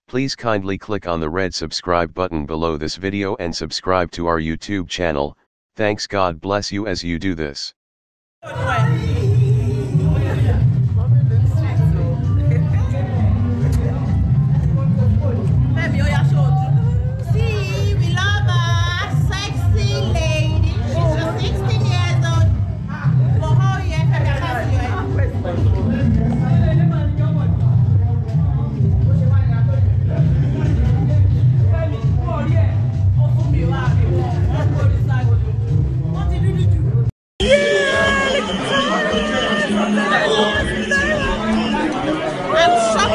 Please kindly click on the red subscribe button below this video and subscribe to our YouTube channel. Thanks, God bless you as you do this.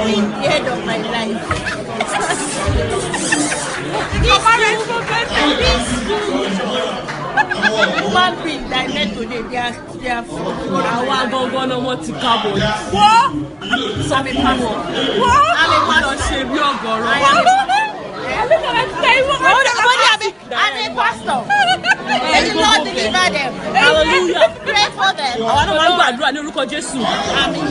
The head of my life. Human being that met today, they are I'm a pastor. May the Lord deliver them. Hallelujah. Pray for them. I want to go to Jesus. Amen.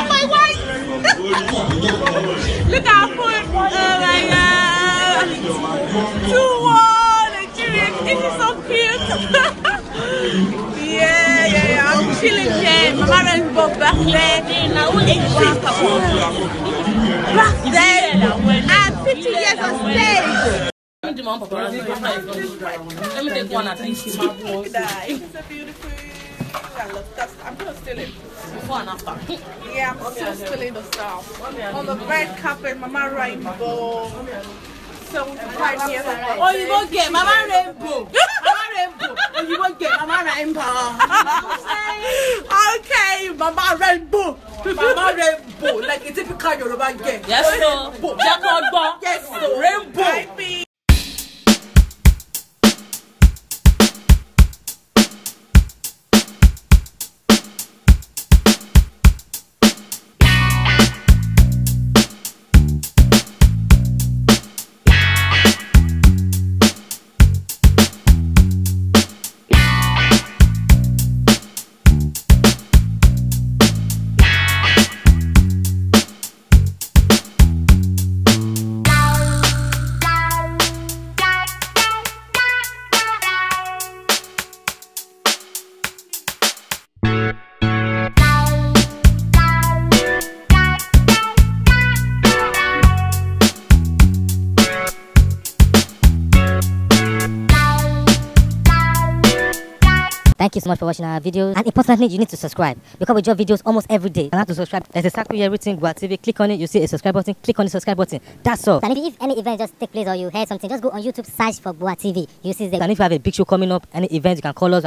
My wife. Look at food. Oh my God. 2-1 Nigeria. This is so cute. Yeah. I'm chilling here. Mama Rainbow birthday. Birthday. I'm 50 years on stage. Let me take one at least. It's a beautiful. I love that. I'm gonna steal it. Before and after. Yeah, I'm still stealing the stuff. On the red carpet, Mama Rainbow. 75 years old. Oh, you won't get Mama Rainbow. Mama Rainbow. Oh, you won't get Mama Rainbow. Okay, Mama Rainbow. Mama Rainbow. Like a typical Yoruba girl. Yes, sir. Yes, sir. Rainbow. Thank you so much for watching our videos, and importantly, you need to subscribe because we drop videos almost every day. You have to subscribe. There's a circle here written Boa TV. Click on it, you see a subscribe button. Click on the subscribe button. That's all. And if any event just take place or you heard something, just go on YouTube, search for Boa TV. You see the. And if you have a big show coming up, any event, you can call us.